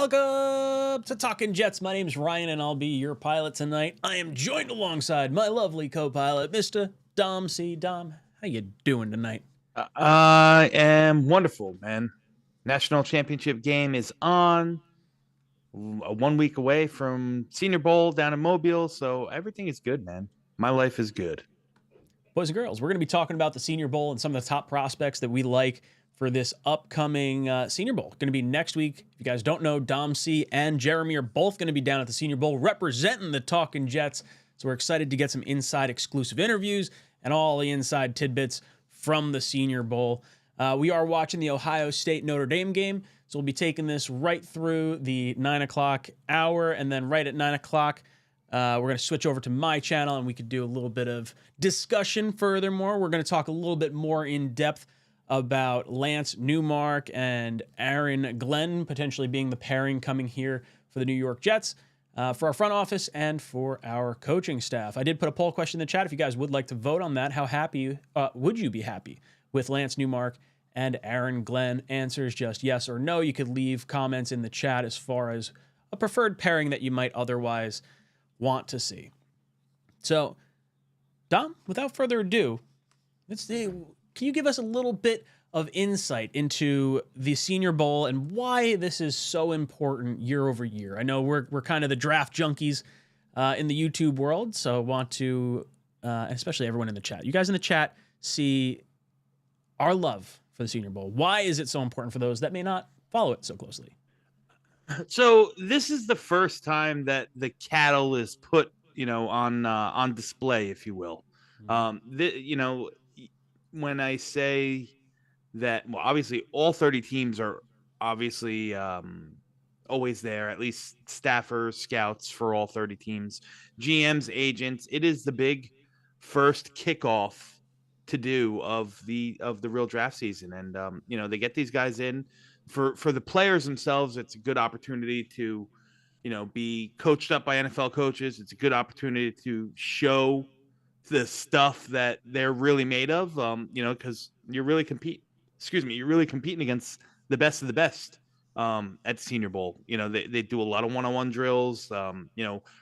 Welcome to Talkin' Jets. My name's Ryan, and I'll be your pilot tonight. I am joined alongside my lovely co-pilot, Mr. 𝐂𝐸. Dom, how you doing tonight? I am wonderful, man. National championship game is on. 1 week away from Senior Bowl down in Mobile, so everything is good, man. My life is good. Boys and girls, we're going to be talking about the Senior Bowl and some of the top prospects that we like for this upcoming Senior Bowl. Going to be next week. If you guys don't know, 𝐂𝐸 and Jeremy are both going to be down at the Senior Bowl representing the Talkin' Jets. So we're excited to get some inside exclusive interviews and all the inside tidbits from the Senior Bowl. We are watching the Ohio State Notre Dame game. So we'll be taking this right through the 9 o'clock hour, and then right at 9 o'clock, we're going to switch over to my channel, and we could do a little bit of discussion furthermore. We're going to talk a little bit more in depth about Lance Newmark and Aaron Glenn potentially being the pairing coming here for the New York Jets, for our front office and for our coaching staff. I did put a poll question in the chat if you guys would like to vote on that. How happy would you be happy with Lance Newmark and Aaron Glenn? Answers just yes or no. You could leave comments in the chat as far as a preferred pairing that you might otherwise want to see. So, Dom, without further ado, can you give us a little bit of insight into the Senior Bowl and why this is so important year over year? I know we're kind of the draft junkies in the YouTube world, so I want to, especially everyone in the chat, you guys in the chat see our love for the Senior Bowl. Why is it so important for those that may not follow it so closely? So this is the first time that the cattle is put, on display, if you will. When I say that, well, obviously all 30 teams are obviously always there, at least staffers, scouts for all 30 teams, GMs, agents. It is the big first kickoff to do of the real draft season. And, they get these guys in for the players themselves. It's a good opportunity to, be coached up by NFL coaches. It's a good opportunity to show the stuff that they're really made of, because you're really competing against the best of the best at Senior Bowl. They do a lot of one-on-one drills,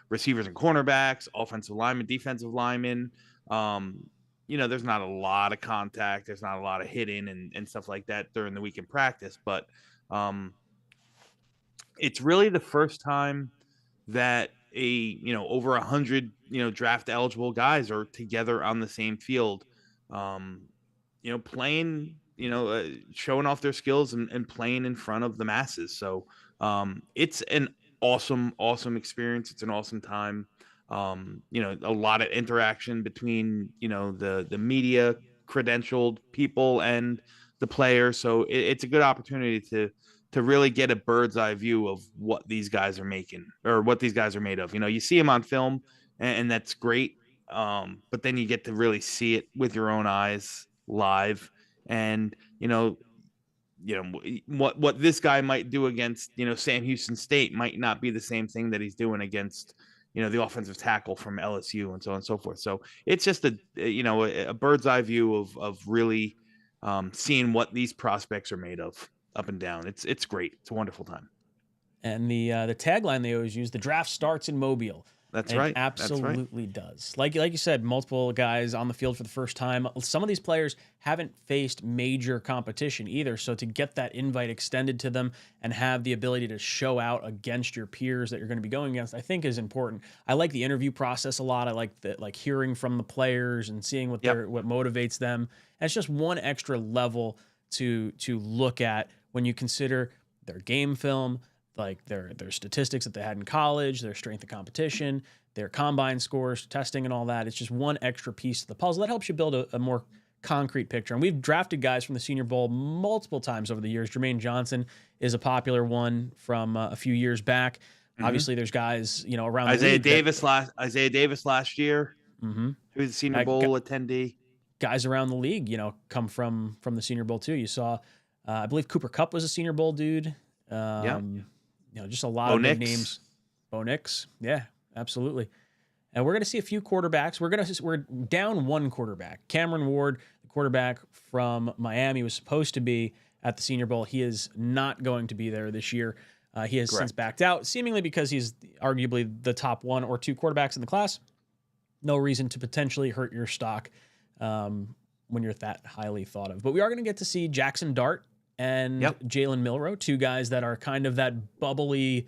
receivers and cornerbacks, offensive linemen, defensive linemen. There's not a lot of contact. There's not a lot of hitting and stuff like that during the week in practice, but it's really the first time that over 100 draft eligible guys are together on the same field, playing, showing off their skills and playing in front of the masses. So it's an awesome experience. It's an awesome time. A lot of interaction between the media credentialed people and the players. So it's a good opportunity to really get a bird's eye view of what these guys are making or what these guys are made of. You see them on film and that's great. But then you get to really see it with your own eyes live. And, what this guy might do against, Sam Houston State might not be the same thing that he's doing against, the offensive tackle from LSU and so on and so forth. So it's just a bird's eye view of really seeing what these prospects are made of. Up and down. It's great. It's a wonderful time. And the tagline they always use, the draft starts in Mobile. That's right. It absolutely does. Like you said, multiple guys on the field for the first time. Some of these players haven't faced major competition either. So to get that invite extended to them and have the ability to show out against your peers that you're going to be going against, I think is important. I like the interview process a lot. I like hearing from the players and seeing what what motivates them. And it's just one extra level to look at when you consider their game film, like their statistics that they had in college, their strength of competition, their combine scores, testing and all that. It's just one extra piece of the puzzle that helps you build a more concrete picture. And we've drafted guys from the Senior Bowl multiple times over the years. Jermaine Johnson is a popular one from a few years back. Mm-hmm. Obviously, there's guys, around Isaiah Davis last year, mm-hmm. who was a Senior Bowl attendee. Guys around the league, come from the Senior Bowl too. You saw, I believe Cooper Kupp was a Senior Bowl dude. Just a lot of big names. Bo Nix, yeah, absolutely. And we're going to see a few quarterbacks. We're down one quarterback. Cameron Ward, the quarterback from Miami, was supposed to be at the Senior Bowl. He is not going to be there this year. He has since Correct. backed out, seemingly because he's arguably the top 1 or 2 quarterbacks in the class. No reason to potentially hurt your stock when you're that highly thought of. But we are going to get to see Jackson Dart and Yep. Jaylen Milroe, 2 guys that are kind of that bubbly,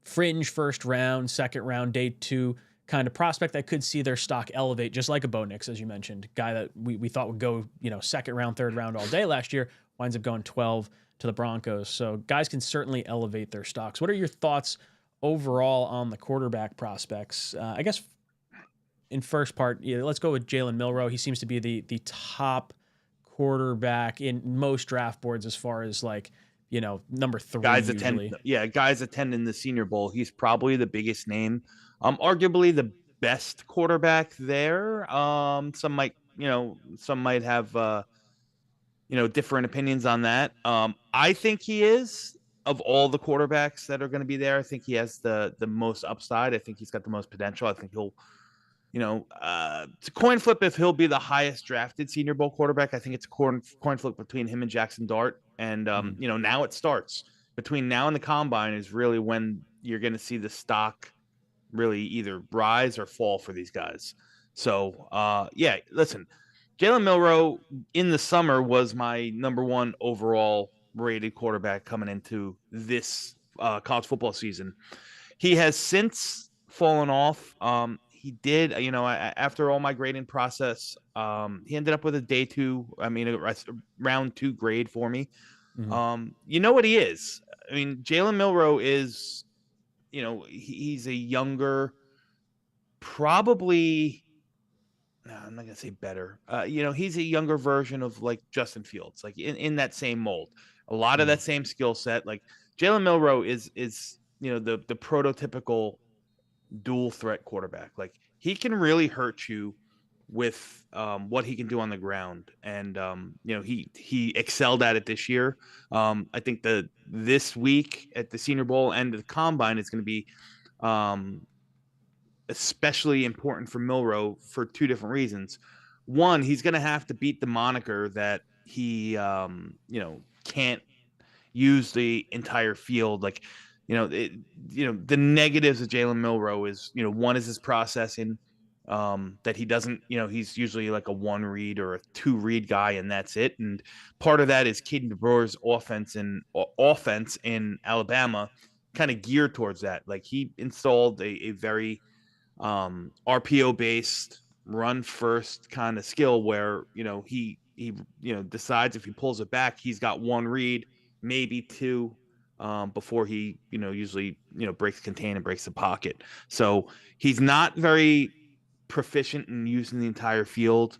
fringe first round, second round, day 2 kind of prospect that could see their stock elevate, just like a Bo Nix, as you mentioned, guy that we thought would go, second round, third round all day last year, winds up going 12 to the Broncos. So guys can certainly elevate their stocks. What are your thoughts overall on the quarterback prospects? I guess in first part, let's go with Jaylen Milroe. He seems to be the top quarterback in most draft boards as far as number 3 Guys usually. guys attending the Senior Bowl. He's probably the biggest name. Arguably the best quarterback there. Some might have different opinions on that. I think he is, of all the quarterbacks that are going to be there, I think he has the most upside. I think he's got the most potential. I think he'll, it's a coin flip if he'll be the highest drafted Senior Bowl quarterback. I think it's a coin flip between him and Jackson Dart. And, now it starts. Between now and the combine is really when you're going to see the stock really either rise or fall for these guys. So, listen, Jaylen Milroe in the summer was my number 1 overall rated quarterback coming into this college football season. He has since fallen off. He did, after all my grading process, he ended up with a round 2 grade for me. Mm-hmm. You know what he is? I mean, Jaylen Milroe is, he's a younger, probably, no, I'm not going to say better. He's a younger version of like Justin Fields, like in that same mold. A lot of that same skill set. Like Jaylen Milroe is the prototypical dual threat quarterback. Like he can really hurt you with what he can do on the ground, and he excelled at it this year. I think this week at the Senior Bowl and the Combine is going to be especially important for Milroe for 2 different reasons. One, he's going to have to beat the moniker that he can't use the entire field. Like the negatives of Jaylen Milroe is, one is his processing, that he doesn't, he's usually like a 1 read or a 2 read guy, and that's it. And part of that is 𝐃 DeBoer's offense in Alabama kind of geared towards that. Like he installed a very RPO based run first kind of skill where, he decides if he pulls it back, he's got 1 read, maybe 2, before he, usually, breaks contain and breaks the pocket. So he's not very proficient in using the entire field.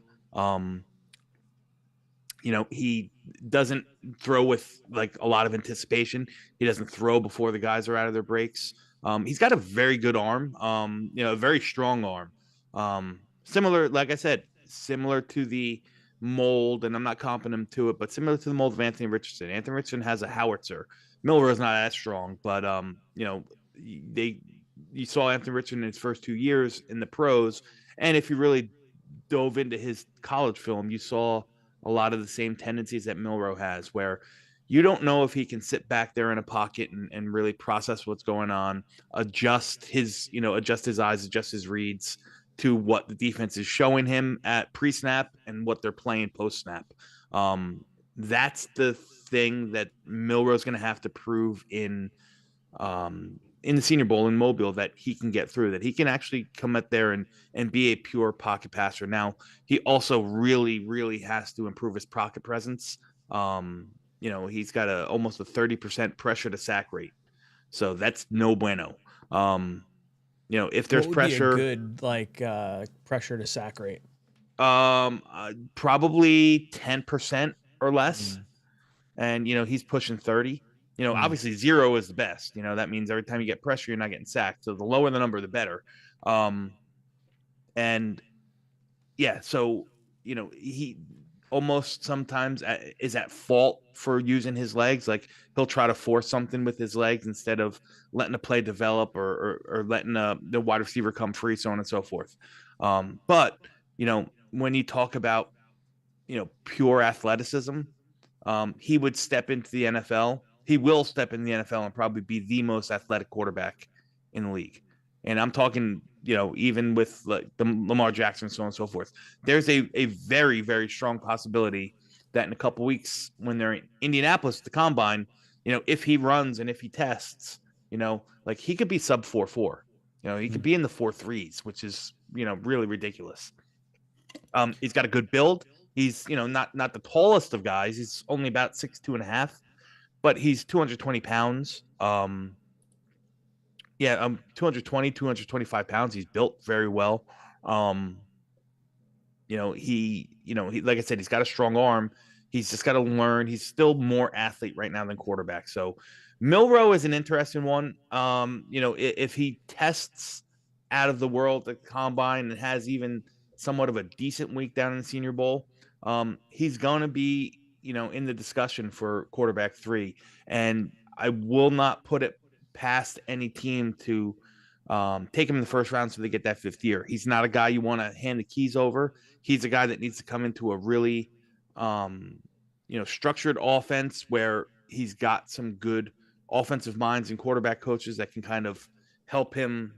He doesn't throw with like a lot of anticipation. He doesn't throw before the guys are out of their breaks. He's got a very good arm, a very strong arm. Similar, like I said, similar to the mold, and I'm not comping him to it, but similar to the mold of Anthony Richardson. Anthony Richardson has a howitzer. Milroe's not as strong, but you saw Anthony Richardson in his first 2 years in the pros, and if you really dove into his college film, you saw a lot of the same tendencies that Milroe has, where you don't know if he can sit back there in a pocket and really process what's going on, adjust his eyes, adjust his reads to what the defense is showing him at pre-snap and what they're playing post-snap. That's the thing that Milroe's going to have to prove in the Senior Bowl in Mobile, that he can get through, that he can actually come out there and be a pure pocket passer. Now, he also really, really has to improve his pocket presence. He's got almost a 30% pressure to sack rate. So that's no bueno. If there's pressure, be a good pressure to sack rate. Probably 10% or less. And, he's pushing 30. Obviously 0 is the best. That means every time you get pressure, you're not getting sacked. So the lower the number, the better. So, he almost sometimes is at fault for using his legs. Like he'll try to force something with his legs instead of letting the play develop or letting the wide receiver come free, so on and so forth. But, when you talk about, pure athleticism, he would step into the NFL. he will step in the NFL and probably be the most athletic quarterback in the league. And I'm talking, even with like the Lamar Jackson, so on and so forth. There's a very, very strong possibility that in a couple weeks when they're in Indianapolis, the combine, if he runs and if he tests, like he could be sub 4.4. He could be in the 4.3s, which is, really ridiculous. He's got a good build. He's, not the tallest of guys. He's only about 6'2.5", but he's 220 pounds. 220, 225 pounds. He's built very well. He like I said, he's got a strong arm. He's just got to learn. He's still more athlete right now than quarterback. So Milroe is an interesting one. If he tests out of the world at the combine and has even somewhat of a decent week down in the Senior Bowl, he's going to be, in the discussion for quarterback 3. And I will not put it past any team to take him in the first round so they get that 5th year. He's not a guy you want to hand the keys over. He's a guy that needs to come into a really, structured offense where he's got some good offensive minds and quarterback coaches that can kind of help him,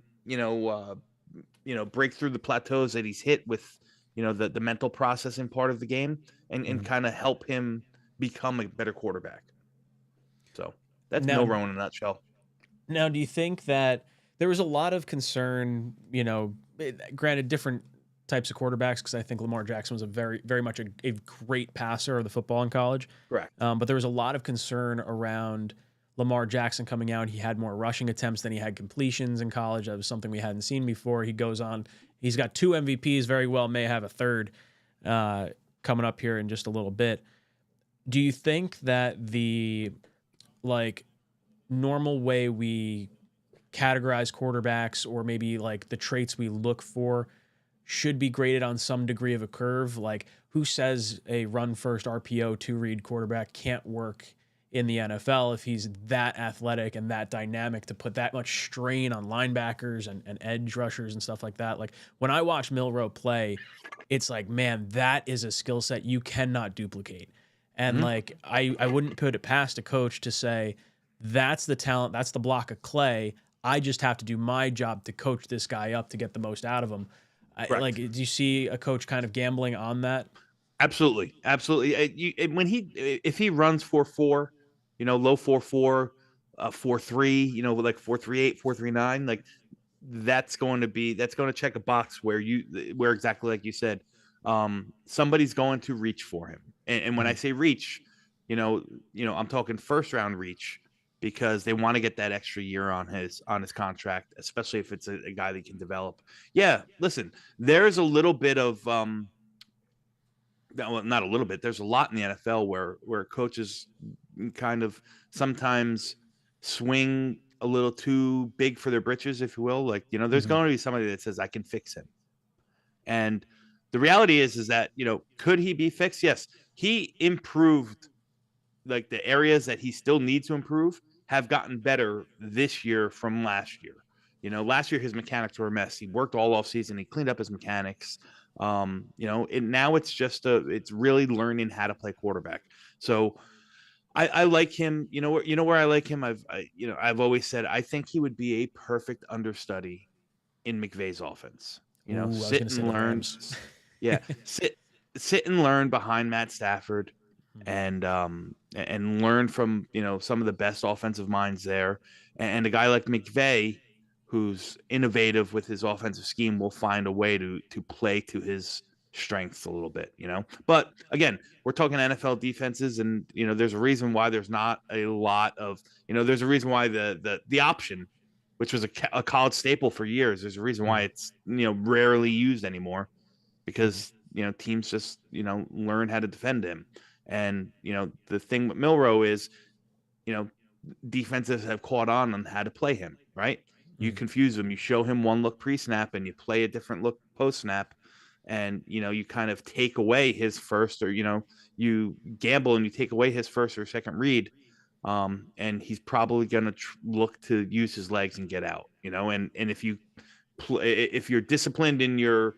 break through the plateaus that he's hit with, the mental processing part of the game and kind of help him become a better quarterback. So that's Milroe in a nutshell. Now, do you think that there was a lot of concern, granted different types of quarterbacks, because I think Lamar Jackson was a very, very much a great passer of the football in college. Correct. But there was a lot of concern around Lamar Jackson coming out. He had more rushing attempts than he had completions in college. That was something we hadn't seen before. He goes on. He's got 2 MVPs, very well may have a 3rd coming up here in just a little bit. Do you think that the normal way we categorize quarterbacks, or maybe like the traits we look for, should be graded on some degree of a curve? Like, who says a run first RPO 2-read quarterback can't work in the NFL if he's that athletic and that dynamic to put that much strain on linebackers and edge rushers and stuff like that? Like, when I watch Milroe play, it's like, man, that is a skill set you cannot duplicate. And I wouldn't put it past a coach to say, that's the talent, that's the block of clay. I just have to do my job to coach this guy up to get the most out of him. Do you see a coach kind of gambling on that? Absolutely. If he runs 4.4, low 4.4, 4.3, like 4.38, 4.39, like that's going to check a box where exactly like you said, somebody's going to reach for him. And when I say reach, I'm talking first round reach, because they want to get that extra year on his contract, especially if it's a guy that can develop. Yeah, listen, there's a little bit of not a little bit. There's a lot in the NFL where coaches kind of sometimes swing a little too big for their britches, if you will. Like, there's going to be somebody that says, I can fix him. And the reality is that, could he be fixed? Yes. He improved, like the areas that he still needs to improve have gotten better this year from last year. Last year his mechanics were a mess. He worked all off season. He cleaned up his mechanics. And now it's just it's really learning how to play quarterback. So I like him. Where I like him. I've always said I think he would be a perfect understudy in McVay's offense. Sit and learn. Yeah, sit and learn behind Matt Stafford. And learn from some of the best offensive minds there, and a guy like McVay, who's innovative with his offensive scheme, will find a way to play to his strengths a little bit. But again, we're talking NFL defenses, and there's a reason why there's not a lot of there's a reason why the option, which was a college staple for years, there's a reason why it's rarely used anymore, because teams just learn how to defend him. And, the thing with Milroe is, defenses have caught on how to play him, right? You confuse him. You show him one look pre-snap and you play a different look post-snap. And, you kind of take away his first, or, you gamble and you take away his first or second read. And he's probably going to look to use his legs and get out, and if you're disciplined in your,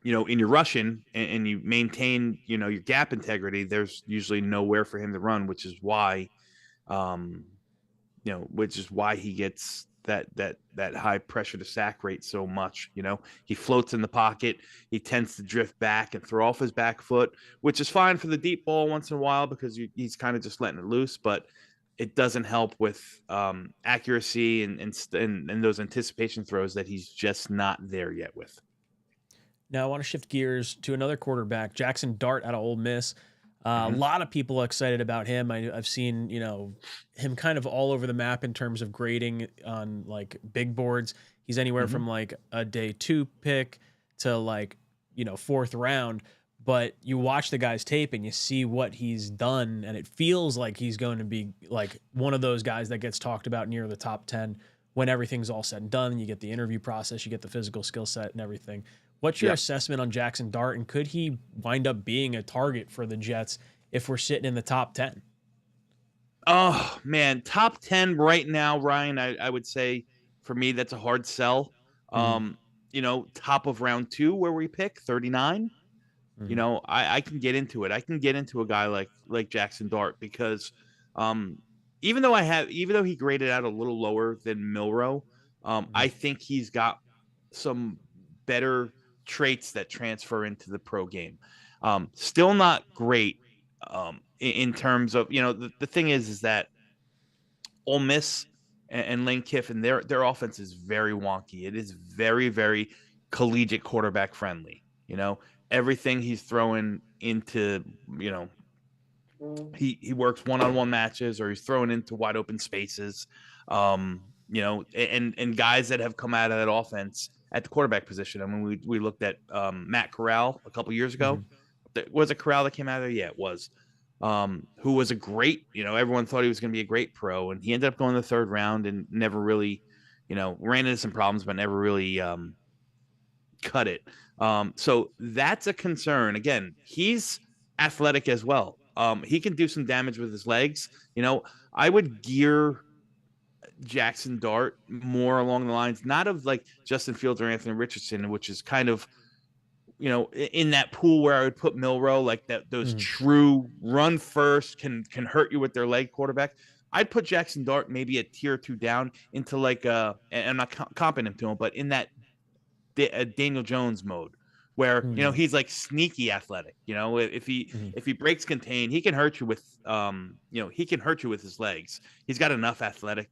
in your rushing and you maintain, your gap integrity, there's usually nowhere for him to run, um, which is why he gets that high pressure to sack rate so much. He floats in the pocket. He tends to drift back and throw off his back foot, which is fine for the deep ball once in a while because he's kind of just letting it loose, but it doesn't help with accuracy and those anticipation throws that he's just not there yet with. Now I want to shift gears to another quarterback, Jackson Dart out of Ole Miss. A lot of people are excited about him. I've seen, him kind of all over the map in terms of grading on like big boards. He's anywhere from like a day 2 pick to like, 4th round. But you watch the guy's tape and you see what he's done, and it feels like he's going to be like one of those guys that gets talked about near the top 10 when everything's all said and done. You get the interview process, you get the physical skill set and everything. What's your assessment on Jackson Dart, and could he wind up being a target for the Jets if we're sitting in the top 10? Oh, man. Top 10 right now, Ryan, I would say for me, that's a hard sell. Top of round 2 where we pick 39. I can get into it. I can get into a guy like Jackson Dart because even though he graded out a little lower than Milroe, I think he's got some better traits that transfer into the pro game. Still not great in terms of, the thing is that Ole Miss and Lane Kiffin, their offense is very wonky. It is very, very collegiate quarterback friendly. Everything he's throwing into, he works one-on-one matches, or he's throwing into wide open spaces. And guys that have come out of that offense at the quarterback position. I mean, we looked at Matt Corral a couple years ago. Was it Corral that came out of there? Yeah, it was. Who was a great, everyone thought he was going to be a great pro, and he ended up going to the 3rd round and never really, ran into some problems, but never really cut it. So that's a concern. Again, he's athletic as well. He can do some damage with his legs. I would gear Jackson Dart more along the lines, not of like Justin Fields or Anthony Richardson, which is kind of, in that pool where I would put Milroe, like that, those true run first can hurt you with their leg quarterback. I'd put Jackson Dart maybe a tier or 2 down into like and I'm not comping him to him, but in that Daniel Jones mode where he's like sneaky athletic. If he breaks contain, he can hurt you with his legs. He's got enough athletic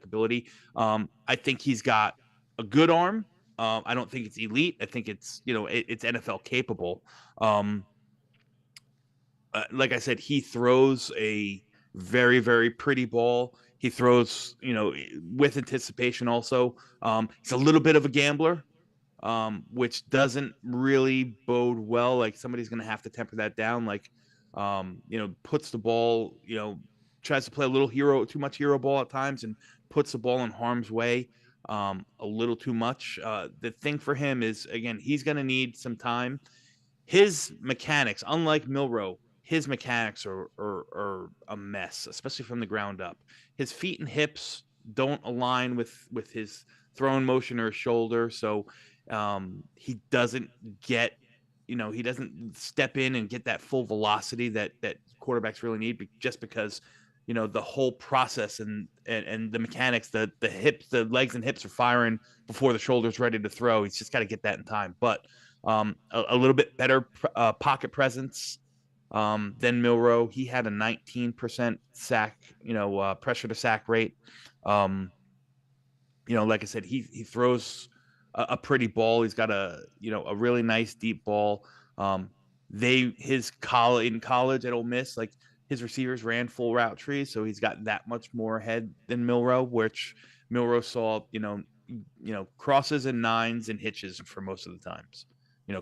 ability. I think he's got a good arm. I don't think it's elite. I think it's it's NFL capable. Like I said, he throws a very, very pretty ball. He throws with anticipation also. He's a little bit of a gambler. Which doesn't really bode well. Like somebody's going to have to temper that down. Like, puts the ball, tries to play a little too much hero ball at times, and puts the ball in harm's way a little too much. The thing for him is, again, he's going to need some time. His mechanics, unlike Milroe, his mechanics are a mess, especially from the ground up. His feet and hips don't align with his throwing motion or his shoulder. So he doesn't get, he doesn't step in and get that full velocity that quarterbacks really need, just because, the whole process and the mechanics, the hips, the legs and hips are firing before the shoulder's ready to throw. He's just got to get that in time. But a little bit better pocket presence than Milroe. He had a 19% sack, pressure to sack rate. Like I said, he throws a pretty ball. He's got a really nice deep ball. In college at Ole Miss, like his receivers ran full route trees, so he's got that much more ahead than Milroe, which Milroe saw, crosses and nines and hitches for most of the times.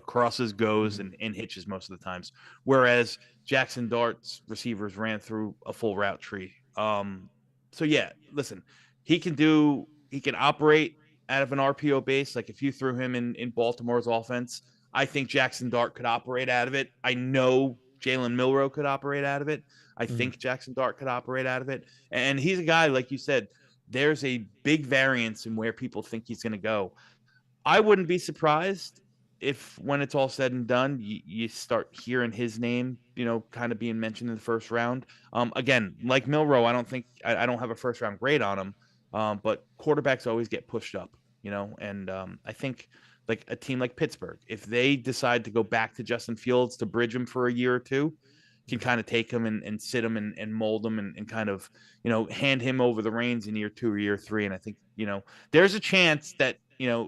Crosses, goes, and hitches most of the times. Whereas Jackson Dart's receivers ran through a full route tree. So yeah, listen, he can operate out of an RPO base. Like if you threw him in Baltimore's offense, I think Jackson Dart could operate out of it. I know Jaylen Milroe could operate out of it. I think Jackson Dart could operate out of it. And he's a guy, like you said, there's a big variance in where people think he's going to go. I wouldn't be surprised if when it's all said and done, you start hearing his name, kind of being mentioned in the first round. Again, like Milroe, I don't have a first round grade on him, but quarterbacks always get pushed up, and I think like a team like Pittsburgh, if they decide to go back to Justin Fields to bridge him for a year or two, can kind of take him and sit him and mold him and kind of, hand him over the reins in year 2 or year 3. And I think, there's a chance that,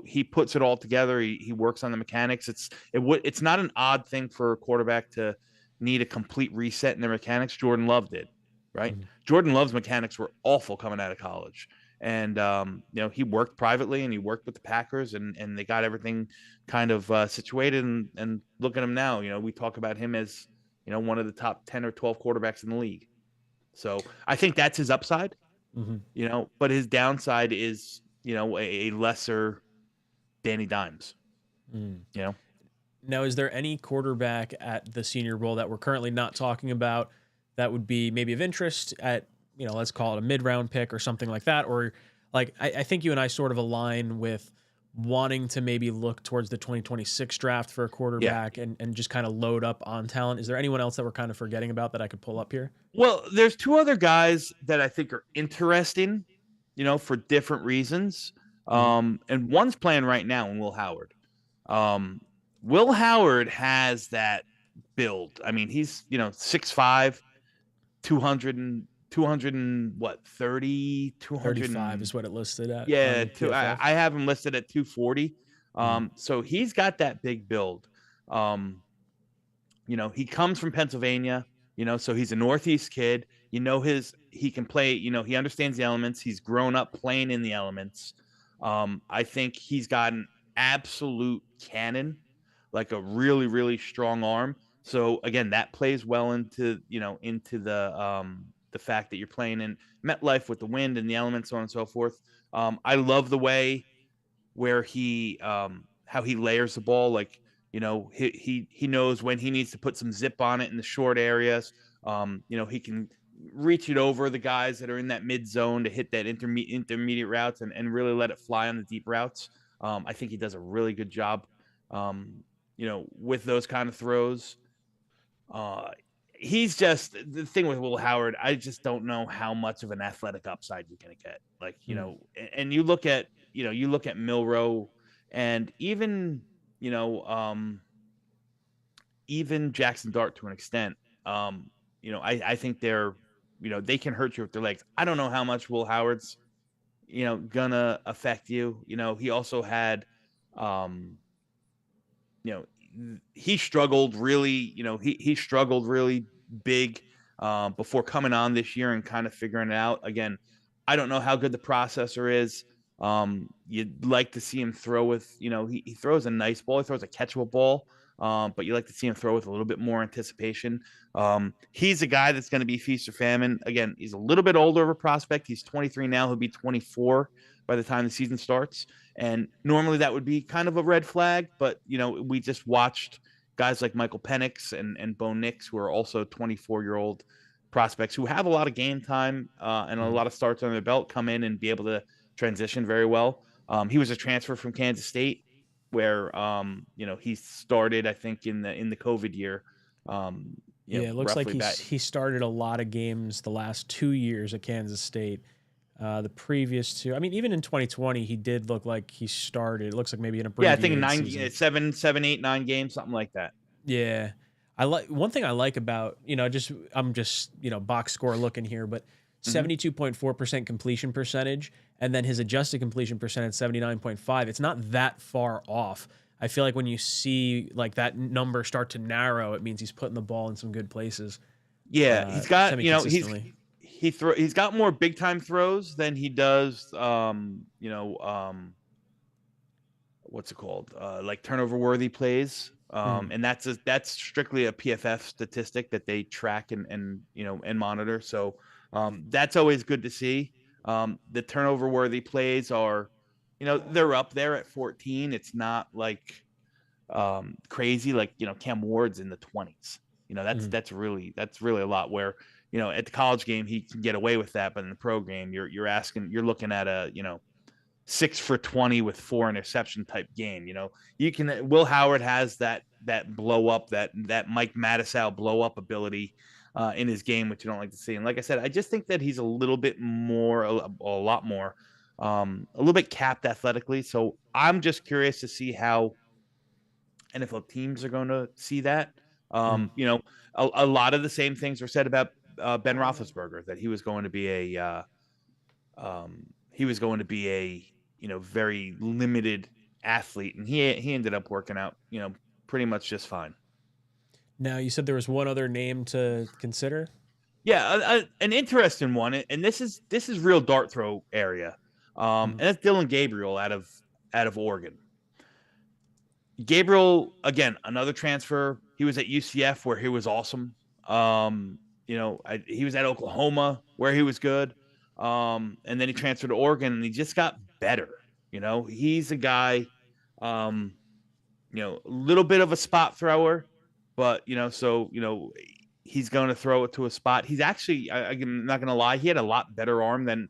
he puts it all together. He works on the mechanics. It's not an odd thing for a quarterback to need a complete reset in their mechanics. Jordan Love did, right? Mhm. Jordan Love's mechanics were awful coming out of college. And, he worked privately and he worked with the Packers and they got everything kind of situated. And look at him now. We talk about him as, one of the top 10 or 12 quarterbacks in the league. So I think that's his upside, but his downside is, a lesser Danny Dimes, Now, is there any quarterback at the Senior Bowl that we're currently not talking about that would be maybe of interest at, let's call it a mid-round pick or something like that? Or like, I think you and I sort of align with wanting to maybe look towards the 2026 draft for a quarterback and just kind of load up on talent. Is there anyone else that we're kind of forgetting about that I could pull up here? Well, there's 2 other guys that I think are interesting, for different reasons. And one's playing right now in Will Howard. Will Howard has that build. I mean, he's, 6'5", 200 and what, 30, 200 35 is what it listed at. Yeah, PFF. I have him listed at 240. So he's got that big build. He comes from Pennsylvania, so he's a Northeast kid. He can play, he understands the elements. He's grown up playing in the elements. I think he's got an absolute cannon, like a really, really strong arm. So again, that plays well into the fact that you're playing in MetLife with the wind and the elements, so on and so forth. I love the way where he how he layers the ball. Like, he knows when he needs to put some zip on it in the short areas. He can reach it over the guys that are in that mid zone to hit that intermediate routes and really let it fly on the deep routes. I think he does a really good job, with those kind of throws. He's just the thing with Will Howard. I just don't know how much of an athletic upside you're going to get. Like, and you look at Milroe and even, even Jackson Dart to an extent. I think they're, they can hurt you with their legs. I don't know how much Will Howard's, gonna affect you. He also had, he struggled really, he struggled really big before coming on this year and kind of figuring it out. Again, I don't know how good the processor is. You'd like to see him throw with, he throws a nice ball. He throws a catchable ball, but you like to see him throw with a little bit more anticipation. He's a guy that's going to be feast or famine. Again, he's a little bit older of a prospect. He's 23 now. He'll be 24 by the time the season starts. And normally that would be kind of a red flag, but, we just watched guys like Michael Penix and Bo Nix, who are also 24-year-old prospects who have a lot of game time and a lot of starts on their belt, come in and be able to transition very well. He was a transfer from Kansas State where, he started, I think, in the COVID year. It looks like he started a lot of games the last 2 years at Kansas State. The previous 2, I mean, even in 2020, he did look like he started. It looks like maybe in a I think 7, 8, 9 games, something like that. Yeah, I like one thing I like about I'm just box score looking here, but 72.4% completion percentage, and then his adjusted completion percentage 79.5. It's not that far off. I feel like when you see like that number start to narrow, it means he's putting the ball in some good places. Yeah, he's got he's got more big time throws than he does what's it called? Like turnover worthy plays. And that's strictly a PFF statistic that they track and monitor. So that's always good to see. The turnover worthy plays are, they're up there at 14. It's not like crazy, like, Cam Ward's in the 20s. That's really a lot where, at the college game he can get away with that, but in the pro game you're looking at a, 6 for 20 with 4 interception type game. You can Will Howard has that blow up, that Mike Mattisau blow up ability in his game, which you don't like to see. And like I said, I just think that he's a little bit more, a lot more, a little bit capped athletically. So I'm just curious to see how NFL teams are going to see that. A lot of the same things were said about Ben Roethlisberger, that he was going to be a very limited athlete, and he ended up working out pretty much just fine. Now, you said there was one other name to consider. Yeah, an interesting one, and this is real dart throw area, and that's Dillon Gabriel out of Oregon. Gabriel, again, another transfer. He was at UCF where he was awesome. He was at Oklahoma where he was good. And then he transferred to Oregon and he just got better. He's a guy, a little bit of a spot thrower, but, he's going to throw it to a spot. He's actually, I'm not going to lie, he had a lot better arm than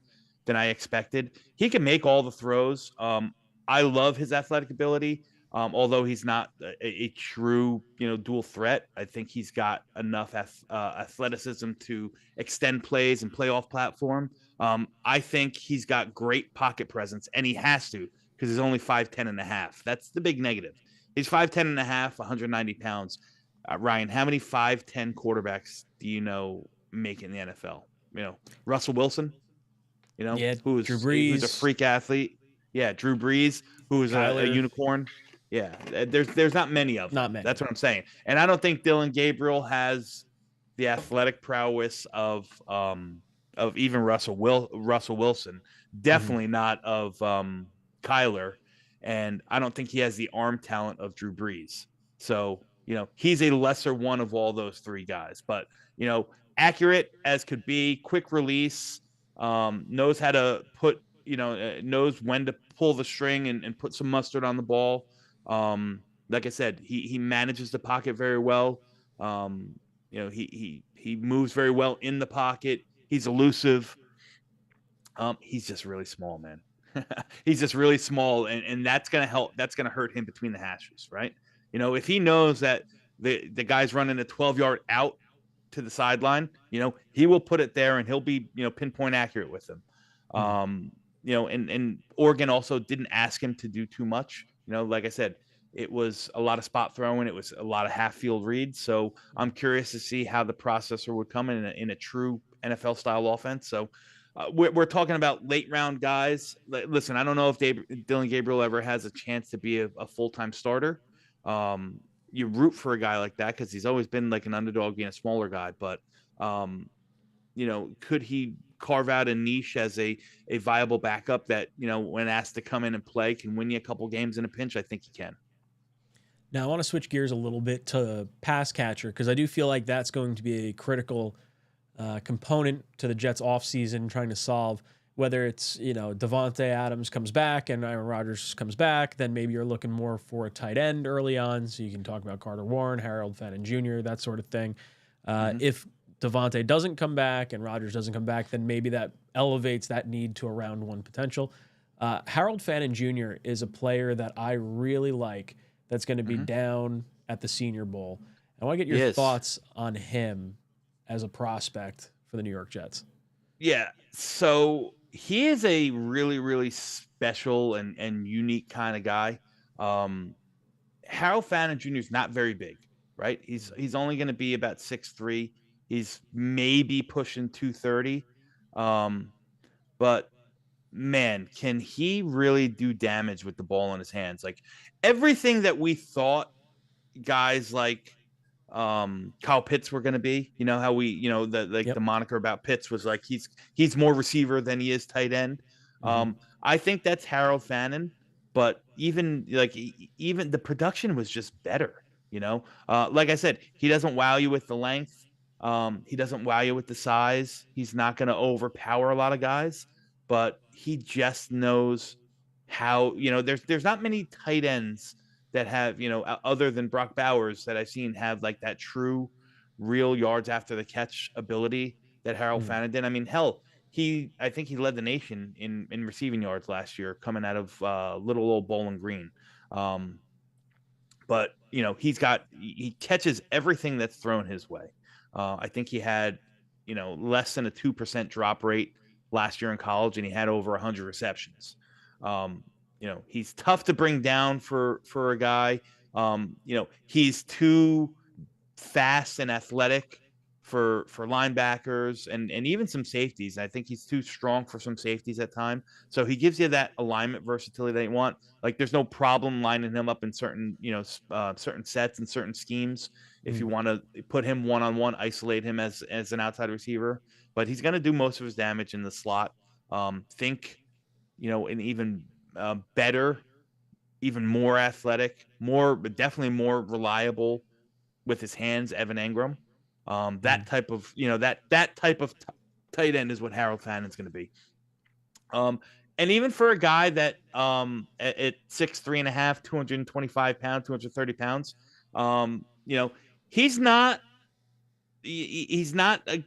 I expected. He can make all the throws. I love his athletic ability. Although he's not a true, dual threat, I think he's got enough athleticism to extend plays and playoff platform. I think he's got great pocket presence, and he has to, because he's only 5'10" and a half. That's the big negative. He's 5'10" and a half, 190 pounds. Ryan, how many 5'10" quarterbacks do you know make in the NFL? Russell Wilson, who's a freak athlete. Yeah, Drew Brees, who is a unicorn. Yeah, there's not many of them. Not many. That's what I'm saying. And I don't think Dillon Gabriel has the athletic prowess of even Russell Wilson. Definitely not of Kyler. And I don't think he has the arm talent of Drew Brees. So, he's a lesser one of all those three guys. But, accurate as could be, quick release, knows how to put, knows when to pull the string and put some mustard on the ball. Like I said, he manages the pocket very well. He moves very well in the pocket. He's elusive. He's just really small, man. He's just really small, and that's gonna help. That's gonna hurt him between the hashes, right? If he knows that the guy's running a 12-yard out to the sideline, he will put it there, and he'll be pinpoint accurate with him. And Oregon also didn't ask him to do too much. Like I said, it was a lot of spot throwing. It was a lot of half field reads. So I'm curious to see how the processor would come in a true NFL style offense. So we're talking about late round guys. Listen, I don't know if Dillon Gabriel ever has a chance to be a full-time starter. You root for a guy like that because he's always been like an underdog being a smaller guy. But, could he carve out a niche as a viable backup that, when asked to come in and play, can win you a couple games in a pinch? I think he can. Now, I want to switch gears a little bit to pass catcher, because I do feel like that's going to be a critical component to the Jets offseason, trying to solve whether it's, Davante Adams comes back and Aaron Rodgers comes back, then maybe you're looking more for a tight end early on. So you can talk about Carter Warren, Harold Fannin Jr., that sort of thing. If Davante doesn't come back and Rodgers doesn't come back, then maybe that elevates that need to a round one potential. Harold Fannin Jr. is a player that I really like that's going to be down at the Senior Bowl. I want to get your thoughts on him as a prospect for the New York Jets. Yeah, so he is a really, really special and unique kind of guy. Harold Fannin Jr. is not very big, right? He's only going to be about 6'3". He's maybe pushing 230. But man, can he really do damage with the ball in his hands? Like everything that we thought guys like Kyle Pitts were going to be, how we, the moniker about Pitts was like, he's more receiver than he is tight end. I think that's Harold Fannin, but even the production was just better, like I said, he doesn't wow you with the length. He doesn't wow you with the size. He's not going to overpower a lot of guys, but he just knows how, there's not many tight ends that have, other than Brock Bowers that I've seen have like that true real yards after the catch ability that Harold Fannin did. I mean, hell, I think he led the nation in receiving yards last year, coming out of little old Bowling Green. But he catches everything that's thrown his way. I think he had less than a 2% drop rate last year in college, and he had over 100 receptions. He's tough to bring down for a guy. He's too fast and athletic for linebackers and even some safeties. I think he's too strong for some safeties at time. So he gives you that alignment versatility that you want. Like there's no problem lining him up in certain certain sets and certain schemes. If you want to put him one-on-one, isolate him as an outside receiver, but he's going to do most of his damage in the slot. Think an even better, even more athletic, definitely more reliable with his hands, Evan Engram. That type of tight end is what Harold Fannon's going to be. And even for a guy that at 6'3.5", 225 pounds, 230 pounds, he's not going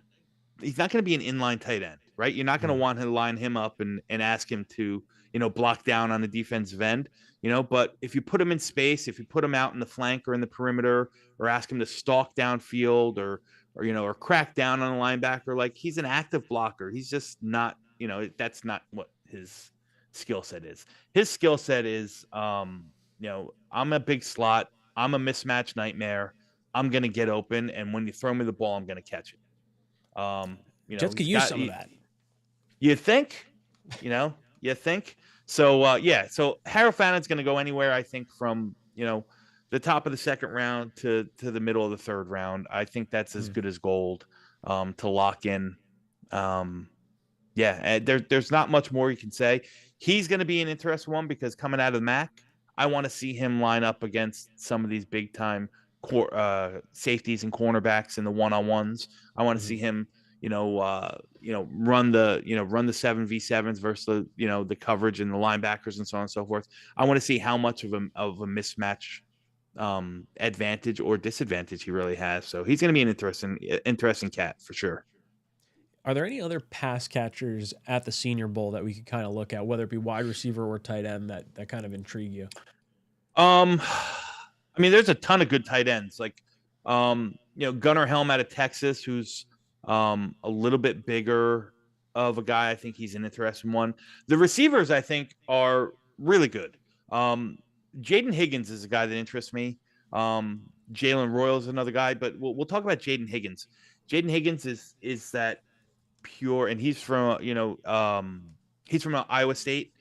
to be an inline tight end, right? You're not going to want to line him up and ask him to block down on the defensive end. But if you put him in space, if you put him out in the flank or in the perimeter, or ask him to stalk downfield or crack down on a linebacker, like he's an active blocker. He's just not, that's not what his skill set is. His skill set is, I'm a big slot. I'm a mismatch nightmare. I'm going to get open. And when you throw me the ball, I'm going to catch it. Jets could use some of that. You think, you think. So so Harold Fannon's going to go anywhere, I think, from the top of the second round to the middle of the third round. I think that's as good as gold to lock in. There's not much more you can say. He's going to be an interesting one because coming out of the MAC, I want to see him line up against some of these big time safeties and cornerbacks in the one-on-ones. I want to see him run the 7v7s versus the coverage and the linebackers and so on and so forth. I want to see how much of a mismatch advantage or disadvantage he really has. So he's going to be an interesting cat for sure. Are there any other pass catchers at the Senior Bowl that we could kind of look at, whether it be wide receiver or tight end, that kind of intrigue you? I mean, there's a ton of good tight ends, like Gunnar Helm out of Texas, who's a little bit bigger of a guy. I think he's an interesting one. The receivers, I think, are really good. Jaden Higgins is a guy that interests me. Jaylen Royal is another guy, but we'll talk about Jaden Higgins. Jaden Higgins is that pure, and he's from Iowa State.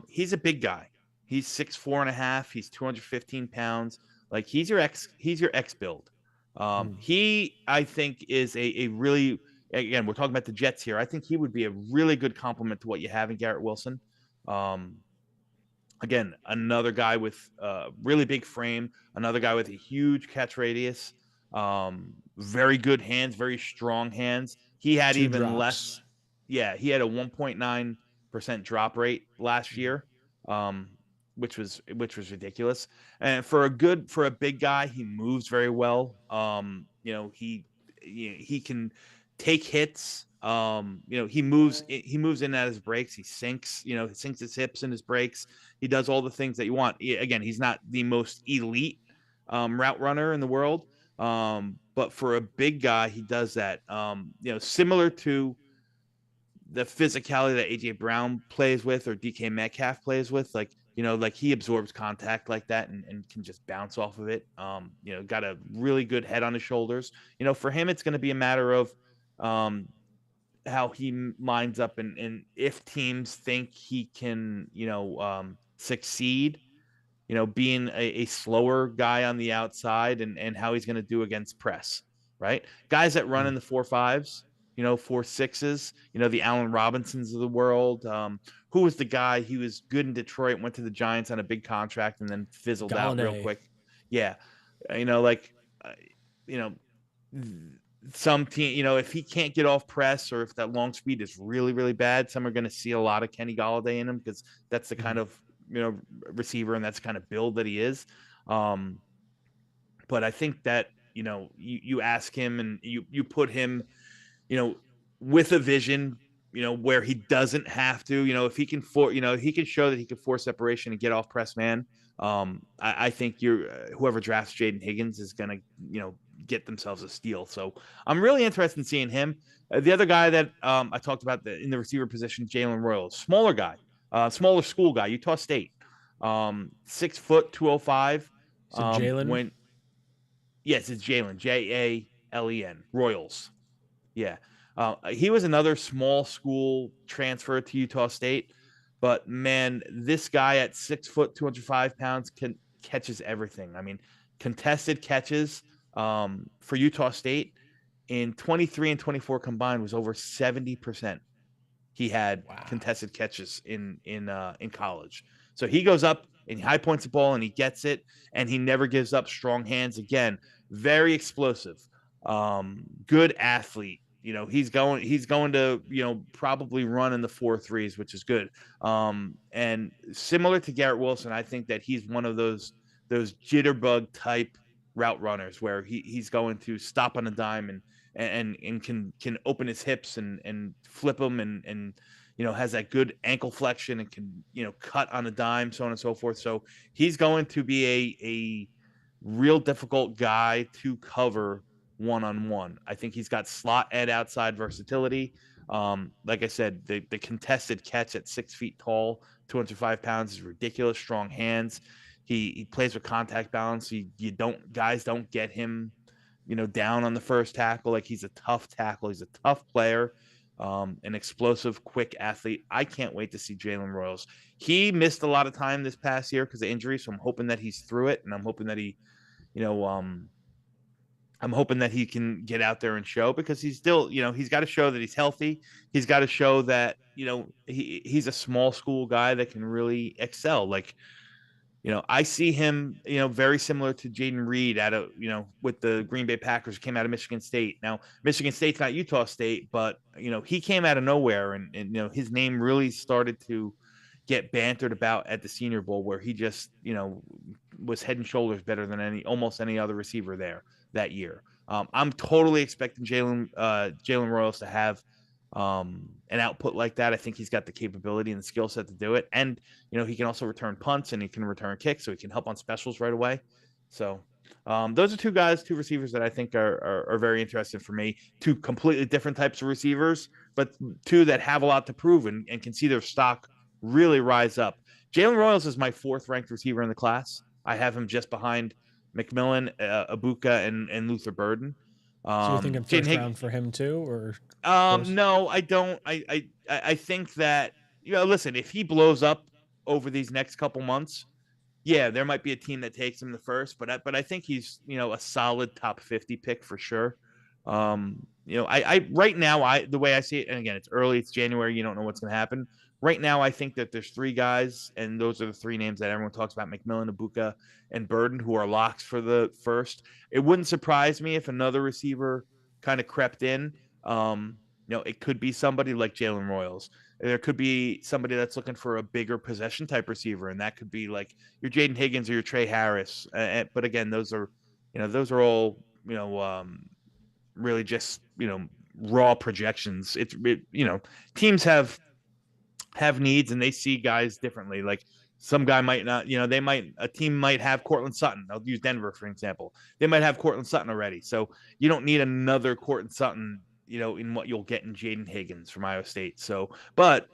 He's a big guy. He's 6'4.5". He's 215 pounds. Like he's your X build. He, I think, is a really, again, we're talking about the Jets here. I think he would be a really good complement to what you have in Garrett Wilson. Again, another guy with a really big frame, another guy with a huge catch radius, very good hands, very strong hands. He had even less. Yeah, he had a 1.9% drop rate last year, which was ridiculous. And for a big guy, he moves very well. He can take hits. He moves in and out his breaks. He sinks his hips in his breaks. He does all the things that you want. Again, he's not the most elite route runner in the world. But for a big guy, he does that. Similar to the physicality that AJ Brown plays with or DK Metcalf plays with, like he absorbs contact like that and can just bounce off of it. Got a really good head on his shoulders. For him, it's going to be a matter of how he lines up and if teams think he can, succeed, being a slower guy on the outside and how he's going to do against press, right? Guys that run in the 4.5s, 4.6s, the Allen Robinsons of the world. Who was the guy? He was good in Detroit, went to the Giants on a big contract and then fizzled out real quick. Yeah. Some team, if he can't get off press or if that long speed is really, really bad, some are going to see a lot of Kenny Golladay in him because that's the kind of, receiver and that's the kind of build that he is. But I think that, you ask him and you put him, with a vision where he doesn't have to, if he can he can show that he can force separation and get off press man. I think whoever drafts Jayden Higgins is gonna, get themselves a steal. So I'm really interested in seeing him. The other guy that I talked about in the receiver position, Jaylen Milroe, smaller guy, smaller school guy, Utah State, 6 foot 205. So Jaylen. Yes, it's Jaylen, J-A-L-E-N, Royals. Yeah. He was another small school transfer to Utah State, but man, this guy at 6 foot, 205 pounds catches everything. I mean, contested catches for Utah State in 23 and 24 combined was over 70%. He had contested catches in college. So he goes up and he high points the ball and he gets it, and he never gives up. Strong hands again, very explosive, good athlete. He's going to probably run in the 4.3s, which is good. And similar to Garrett Wilson, I think that he's one of those jitterbug type route runners where he's going to stop on a dime and can open his hips and flip them and has that good ankle flexion and can cut on a dime, so on and so forth. So he's going to be a real difficult guy to cover one-on-one. I think he's got slot and outside versatility. Like I said, the contested catch at 6 feet tall, 205 pounds is ridiculous. Strong hands. He plays with contact balance. Guys don't get him, down on the first tackle. Like, he's a tough tackle. He's a tough player, an explosive, quick athlete. I can't wait to see Jaylen Royals. He missed a lot of time this past year because of injury, so I'm hoping that he's through it, and I'm hoping that he, I'm hoping that he can get out there and show, because he's still, he's got to show that he's healthy. He's got to show that, he's a small school guy that can really excel. Like, I see him, very similar to Jaden Reed with the Green Bay Packers, came out of Michigan State. Now, Michigan State's not Utah State, but, he came out of nowhere and his name really started to get bantered about at the Senior Bowl, where he just, was head and shoulders better than almost any other receiver there that year. I'm totally expecting Jaylen Royals to have an output like that. I think he's got the capability and the skill set to do it. And, he can also return punts and he can return kicks, so he can help on specials right away. So those are two receivers that I think are very interesting for me. Two completely different types of receivers, but two that have a lot to prove and can see their stock really rise up. Jaylen Royals is my 4th ranked receiver in the class. I have him just behind McMillan, Ibuka, and Luther Burden. So you're thinking first round for him too, or? No, I don't. I think that, listen, if he blows up over these next couple months, yeah, there might be a team that takes him the first, but I think he's, a solid top 50 pick for sure. I right now, the way I see it, and again, it's early, it's January, you don't know what's going to happen. Right now, I think that there's 3 guys, and those are the 3 names that everyone talks about: McMillan, Ibuka, and Burden, who are locks for the first. It wouldn't surprise me if another receiver kind of crept in. It could be somebody like Jaylen Royals. There could be somebody that's looking for a bigger possession type receiver, and that could be like your Jayden Higgins or your Trey Harris. But again, those are all, really just, raw projections. Teams have needs and they see guys differently. Like, some guy might not, a team might have Cortland Sutton. I'll use Denver, for example. They might have Cortland Sutton already. So you don't need another Cortland Sutton, in what you'll get in Jayden Higgins from Iowa State. So, but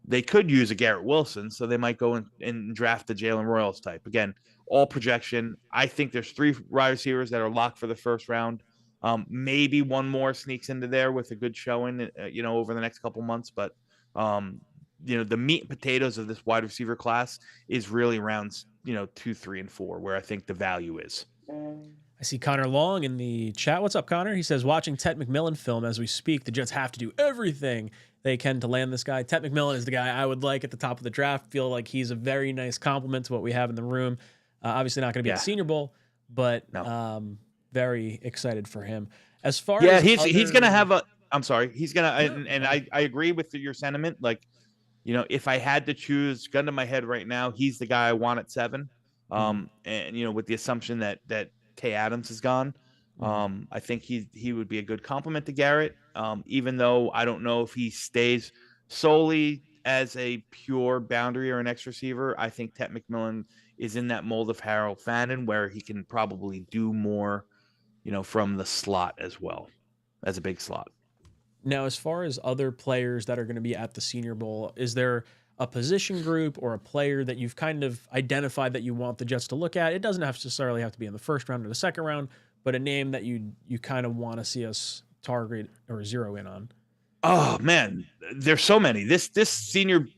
they could use a Garrett Wilson. So they might go and draft the Jaylen Royals type. Again, all projection. I think there's 3 wide receivers that are locked for the first round. Maybe one more sneaks into there with a good showing, over the next couple months. But, the meat and potatoes of this wide receiver class is really rounds, 2, 3, and 4, where I think the value is. I see Connor Long in the chat. What's up, Connor? He says, watching Tet McMillan film as we speak, the Jets have to do everything they can to land this guy. Tet McMillan is the guy I would like at the top of the draft. Feel like he's a very nice complement to what we have in the room. Obviously not going to be at the Senior Bowl, but very excited for him. As far as he's going to have a. I'm sorry, he's going to, and I agree with your sentiment. Like, if I had to choose, gun to my head right now, he's the guy I want at 7. And with the assumption that Tay Adams is gone, I think he would be a good complement to Garrett. Even though I don't know if he stays solely as a pure boundary or an X receiver, I think Tet McMillan is in that mold of Harold Fannin, where he can probably do more, from the slot as well, as a big slot. Now, as far as other players that are going to be at the Senior Bowl, is there a position group or a player that you've kind of identified that you want the Jets to look at? It doesn't necessarily have to be in the first round or the second round, but a name that you kind of want to see us target or zero in on. Oh man, there's so many. This senior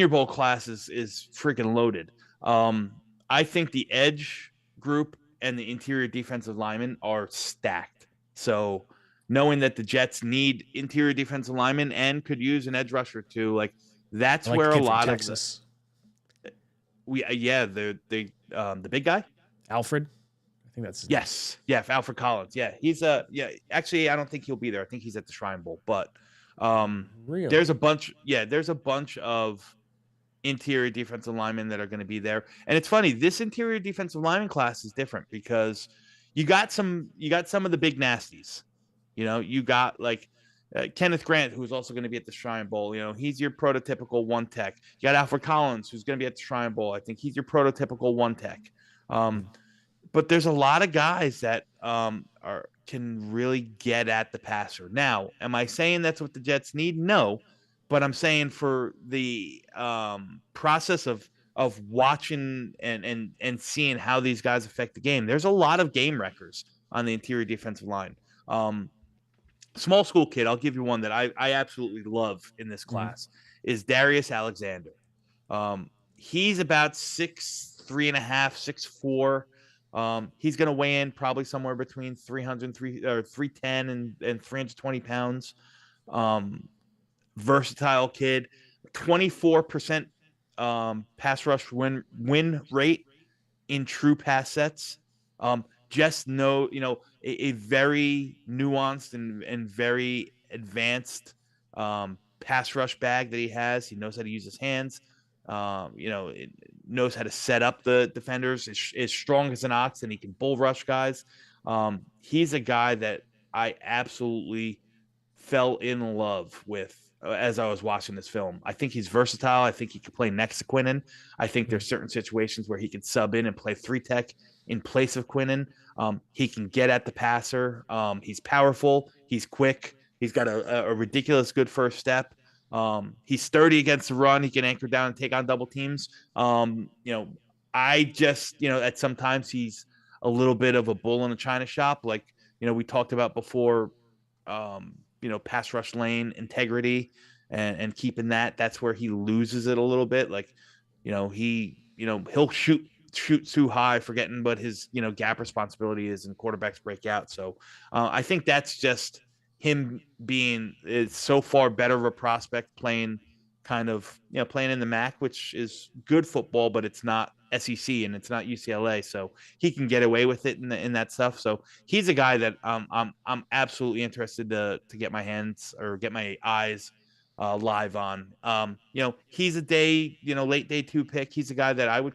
bowl class is freaking loaded. I think the edge group and the interior defensive linemen are stacked. So knowing that the Jets need interior defensive linemen and could use an edge rusher too, like I that's like the where a kid from lot of Texas, the big guy. Alfred. I think that's his name. Yes, yeah, Alfred Collins. Yeah, he's yeah. Actually, I don't think he'll be there. I think he's at the Shrine Bowl. But Really? there's a bunch. Yeah, there's a bunch of interior defensive linemen that are going to be there. And it's funny, this interior defensive lineman class is different because you got some of the big nasties. You got like Kenneth Grant, who's also going to be at the Shrine Bowl. He's your prototypical one tech. You got Alfred Collins, who's going to be at the Shrine Bowl. I think he's your prototypical one tech. But there's a lot of guys that can really get at the passer. Now, am I saying that's what the Jets need? No, but I'm saying for the process of watching and seeing how these guys affect the game, there's a lot of game wreckers on the interior defensive line. Small school kid, I'll give you one that I absolutely love in this class is Darius Alexander. He's about 6'3 and a half, 6'4". He's going to weigh in probably somewhere between 310 and 320 pounds. Versatile kid, 24% pass rush win rate in true pass sets. Just know, a very nuanced and very advanced pass rush bag that he has. He knows how to use his hands. It knows how to set up the defenders. Is strong as an ox, and he can bull rush guys. He's a guy that I absolutely fell in love with as I was watching this film. I think he's versatile. I think he can play next to Quinnen. I think there's certain situations where he can sub in and play three tech in place of Quinnen. He can get at the passer. He's powerful. He's quick. He's got a ridiculous good first step. He's sturdy against the run. He can anchor down and take on double teams. I just, at sometimes he's a little bit of a bull in a china shop. Like, we talked about before, pass rush lane integrity and keeping that's where he loses it a little bit. Like, he'll shoot too high, forgetting what his, gap responsibility is and quarterbacks break out. So I think that's just him being is so far better of a prospect playing kind of, playing in the MAC, which is good football, but it's not SEC and it's not UCLA. So he can get away with it in that stuff. So he's a guy that I'm absolutely interested to get my hands or get my eyes live on. He's a late day 2 pick. He's a guy that I would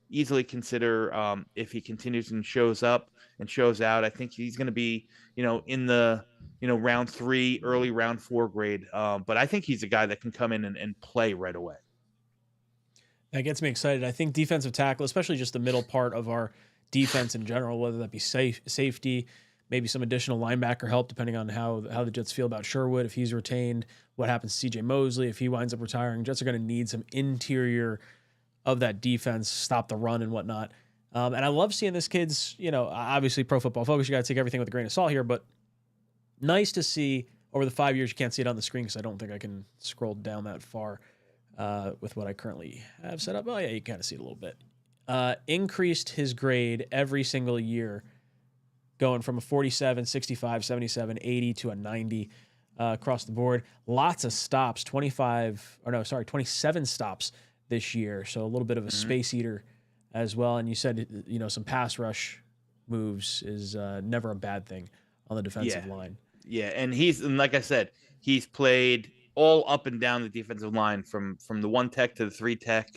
easily consider if he continues and shows up and shows out. I think he's going to be, in the, round 3, early round 4 grade. But I think he's a guy that can come in and play right away. That gets me excited. I think defensive tackle, especially just the middle part of our defense in general, whether that be safety, maybe some additional linebacker help, depending on how the Jets feel about Sherwood, if he's retained, what happens to CJ Mosley, if he winds up retiring. Jets are going to need some interior of that defense, stop the run and whatnot. And I love seeing this kid's, obviously Pro Football Focus, you got to take everything with a grain of salt here, but nice to see over the 5 years. You can't see it on the screen because I don't think I can scroll down that far with what I currently have set up. Oh, yeah, you kind of see it a little bit. Increased his grade every single year, going from a 47, 65, 77, 80 to a 90 across the board. Lots of stops, 27 stops this year. So a little bit of a space eater as well. And you said, some pass rush moves is never a bad thing on the defensive line. Yeah. And like I said, he's played all up and down the defensive line from the 1 tech to the 3 tech,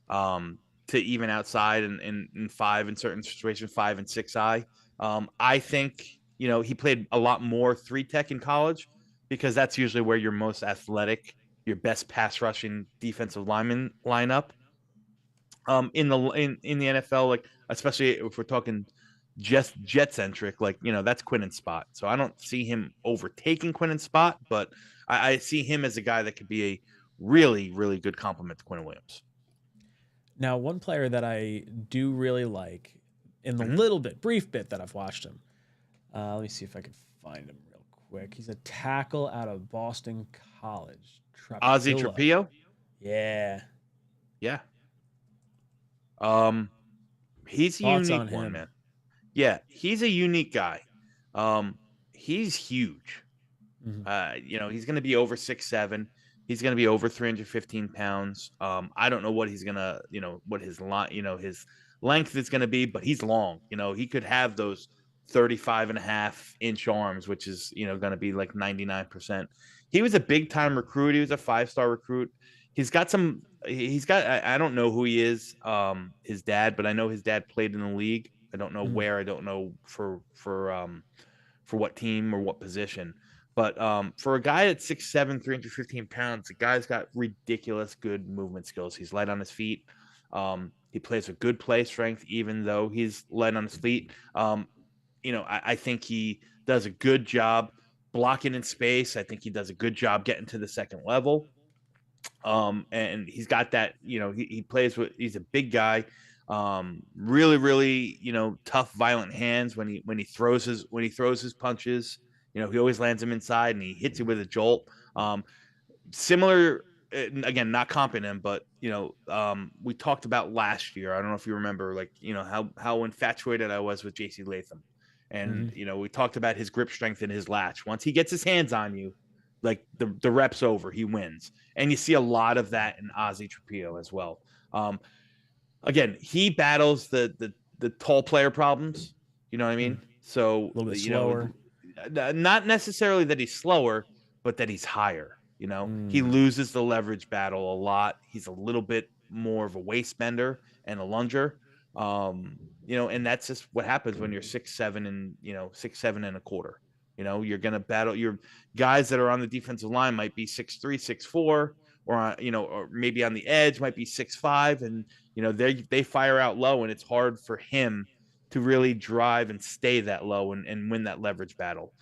to even outside and 5 in certain situations, 5 and 6 eye. I think, he played a lot more 3 tech in college, because that's usually where your most athletic, your best pass rushing defensive lineman line up. In the NFL, like especially if we're talking just jet centric, like that's Quinnen's spot. So I don't see him overtaking Quinnen's spot, but I see him as a guy that could be a really, really good complement to Quinn Williams. Now, one player that I do really like in the Mhm. brief bit that I've watched him. Let me see if I can find him real quick. He's a tackle out of Boston College. Ozzy Trapilla. Trapillo, Yeah. yeah. He's a Thoughts on unique one, him? man. Yeah, he's a unique guy. Um, he's huge. Mhm. He's going to be over 6'7". He's going to be over 315 pounds. I don't know what he's going to, what his line, his length is going to be, but he's long. He could have those 35.5-inch arms, which is, going to be like 99%. He was a big time recruit. He was a 5-star recruit. I don't know who he is, his dad, but I know his dad played in the league. I don't know Mhm. where. I don't know for what team or what position. But for a guy at 6'7", 315 pounds, the guy's got ridiculous good movement skills. He's light on his feet. He plays with good play strength, even though he's light on his feet. I think he does a good job blocking in space. I think he does a good job getting to the second level. And he's got that, he plays with, he's a big guy, really, really, tough, violent hands when he throws his punches. He always lands them inside and he hits you with a jolt. Similar, again, not comping him, but we talked about last year. I don't know if you remember, like how infatuated I was with J.C. Latham, and Mhm. we talked about his grip strength and his latch. Once he gets his hands on you, like the rep's over, he wins, and you see a lot of that in Ozzy Trapillo as well. Again, he battles the tall player problems. You know what I Mhm. mean? So A little bit slower. not necessarily that he's slower, but that he's higher. He Mm. loses the leverage battle a lot. He's a little bit more of a waist bender and a lunger. And that's just what happens when you're 6'7" and 6'7" and a quarter. You're gonna battle your guys that are on the defensive line might be 6'3", 6'4", or maybe on the edge might be 6'5", and they fire out low, and it's hard for him to really drive and stay that low and win that leverage battle.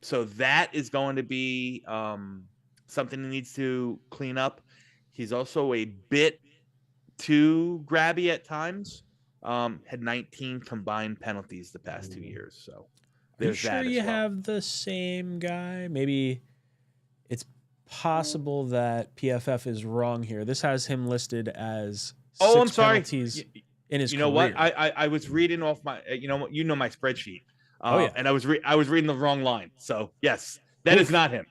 So that is going to be something he needs to clean up. He's also a bit too grabby at times. Had 19 combined penalties the past 2 years. So Are you there's sure that you as well. have the same guy? Maybe it's possible that PFF is wrong here. This has him listed as Oh, I'm 6 sorry. penalties in his You know what? career. I was reading off my my spreadsheet, Oh yeah. and I was reading the wrong line. So yes, that is Oof. not him.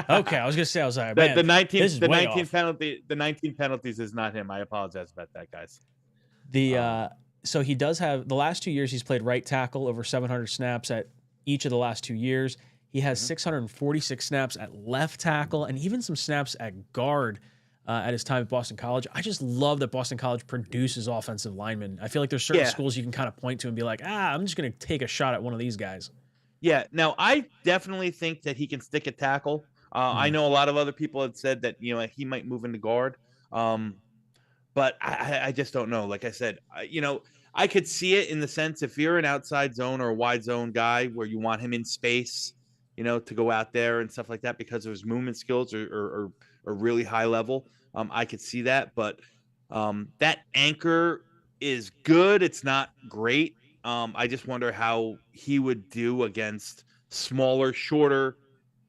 Okay, I was gonna say, I was like, The man, the 19 this is the way 19 off. penalty the 19 penalties is not him. I apologize about that, guys. The Um, so he does have the last 2 years he's played right tackle over 700 snaps at each of the last 2 years. He has mhm. 646 snaps at left tackle and even some snaps at guard at his time at Boston College. I just love that Boston College produces offensive linemen. I feel like there's certain Yeah, schools you can kind of point to and be like, I'm just going to take a shot at one of these guys. yeah. Now I definitely think that he can stick a tackle. I Mhm. know a lot of other people had said that he might move into guard. Um, but I just don't know. Like I said, I could see it in the sense if you're an outside zone or a wide zone guy where you want him in space, to go out there and stuff like that because of his movement skills or really high level. I could see that, but that anchor is good. It's not great. I just wonder how he would do against smaller, shorter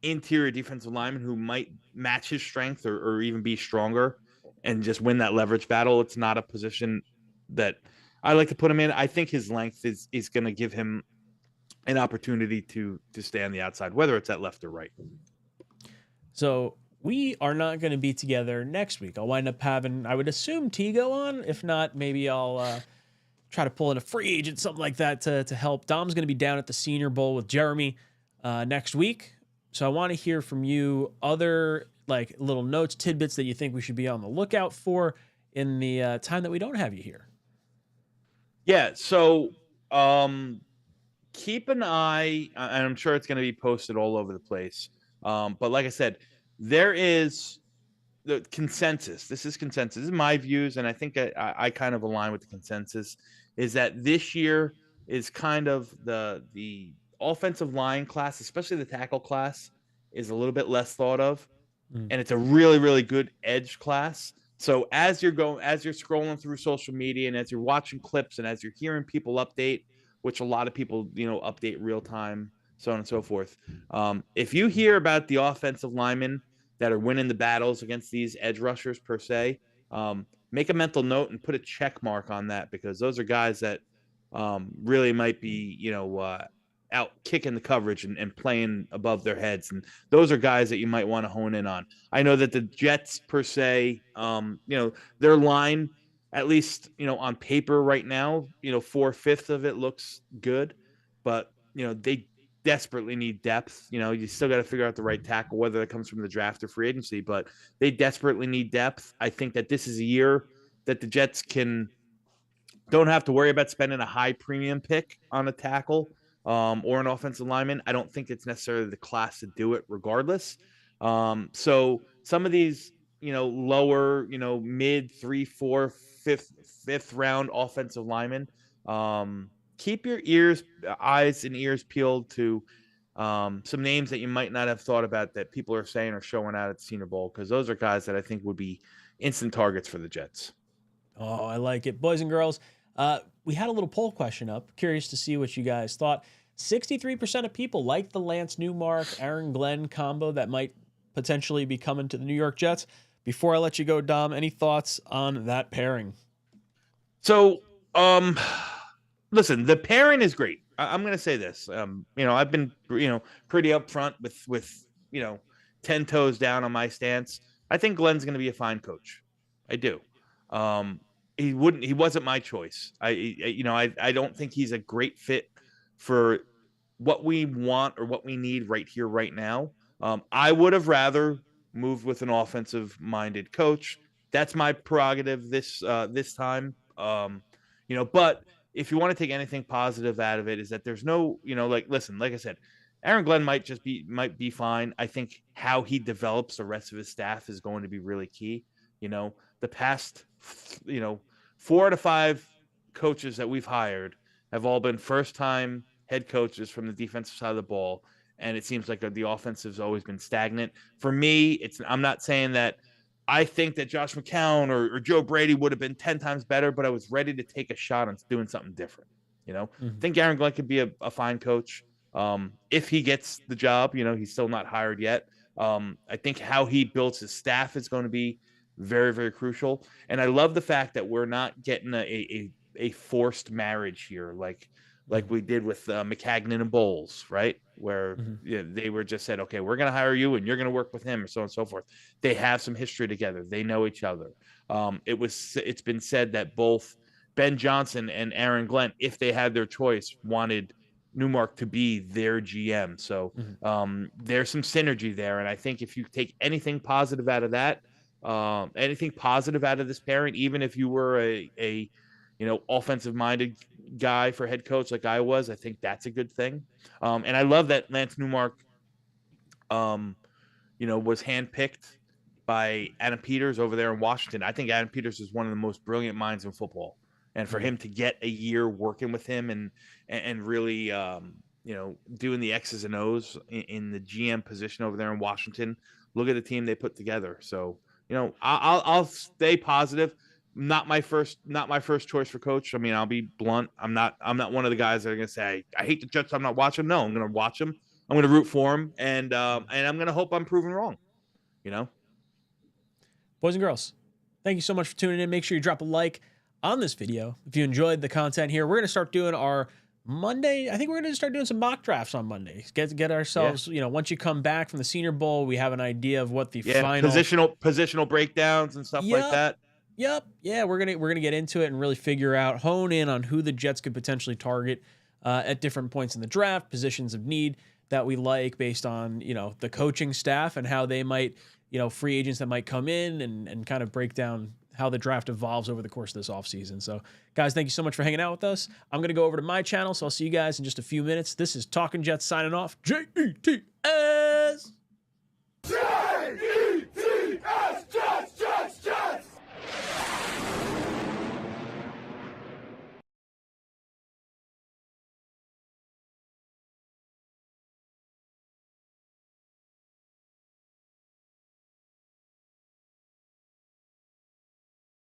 interior defensive lineman who might match his strength or even be stronger and just win that leverage battle. It's not a position that I like to put him in. I think his length is going to give him an opportunity to stay on the outside, whether it's at left or right. So we are not going to be together next week. I'll wind up having, I would assume, Tego on. If not, maybe I'll try to pull in a free agent, something like that to help. Dom's going to be down at the Senior Bowl with Jeremy next week. So I want to hear from you other like little notes, tidbits that you think we should be on the lookout for in the time that we don't have you here. Yeah. So keep an eye, and I'm sure it's going to be posted all over the place. But like I said, there is the consensus. This is consensus. This is my views, and I think I kind of align with the consensus. Is that this year is kind of the offensive line class, especially the tackle class, is a little bit less thought of, and it's a really, really good edge class. So as you're scrolling through social media, and as you're watching clips, and as you're hearing people update, which a lot of people update real time, so on and so forth. If you hear about the offensive linemen that are winning the battles against these edge rushers per se, make a mental note and put a check mark on that, because those are guys that really might be out kicking the coverage and playing above their heads, and those are guys that you might want to hone in on. I know that the Jets per se, their line, at least on paper right now, 4/5 of it looks good, but they desperately need depth. You still got to figure out the right tackle, whether that comes from the draft or free agency, but they desperately need depth. I think that this is a year that the Jets don't have to worry about spending a high premium pick on a tackle or an offensive lineman. I don't think it's necessarily the class to do it regardless. So some of these, lower, mid 3, 4, 5th round offensive linemen, keep your eyes and ears peeled to some names that you might not have thought about that people are saying are showing out at the Senior Bowl, because those are guys that I think would be instant targets for the Jets. Oh, I like it. Boys and girls, we had a little poll question up. Curious to see what you guys thought. 63% of people like the Lance Newmark, Aaron Glenn combo that might potentially be coming to the New York Jets. Before I let you go, Dom, any thoughts on that pairing? So, listen, the pairing is great. I'm going to say this. I've been, pretty upfront with 10 toes down on my stance. I think Glenn's going to be a fine coach. I do. He wasn't my choice. I don't think he's a great fit for what we want or what we need right here, right now. I would have rather moved with an offensive minded coach. That's my prerogative this time. But if you want to take anything positive out of it, is that there's no, listen, like I said, Aaron Glenn might be fine. I think how he develops the rest of his staff is going to be really key. The past, 4 to 5 coaches that we've hired have all been first-time head coaches from the defensive side of the ball, and it seems like the offensive's always been stagnant. For me, I'm not saying that I think that Josh McCown or Joe Brady would have been 10 times better, but I was ready to take a shot on doing something different. I think Aaron Glenn could be a fine coach if he gets the job. He's still not hired yet. I think how he builds his staff is going to be very, very crucial. And I love the fact that we're not getting a forced marriage here, like we did with McCagnon and Bowles, right? Where they were just said, okay, we're going to hire you and you're going to work with him, or so on and so forth. They have some history together. They know each other. It's been said that both Ben Johnson and Aaron Glenn, if they had their choice, wanted Newmark to be their GM. So there's some synergy there. And I think if you take anything positive out of that, anything positive out of this pairing, even if you were a offensive minded guy for head coach like I was, I think that's a good thing. And I love that Lance Newmark, was handpicked by Adam Peters over there in Washington. I think Adam Peters is one of the most brilliant minds in football. And for him to get a year working with him and really, doing the X's and O's in the GM position over there in Washington, look at the team they put together. So, I'll stay positive. Not my first choice for coach. I mean, I'll be blunt. I'm not one of the guys that are going to say, I hate the Jets, I'm not watching. No, I'm going to watch them. I'm going to root for them. And I'm going to hope I'm proven wrong, Boys and girls, thank you so much for tuning in. Make sure you drop a like on this video if you enjoyed the content here. We're going to start doing our Monday. I think we're going to start doing some mock drafts on Monday. Get ourselves, once you come back from the Senior Bowl, we have an idea of what the final positional breakdowns and stuff like that. Yep. Yeah, we're gonna get into it and really hone in on who the Jets could potentially target at different points in the draft, positions of need that we like based on the coaching staff and how they might free agents that might come in and kind of break down how the draft evolves over the course of this offseason. So, guys, thank you so much for hanging out with us. I'm going to go over to my channel, so I'll see you guys in just a few minutes. This is Talkin' Jets signing off. Jets.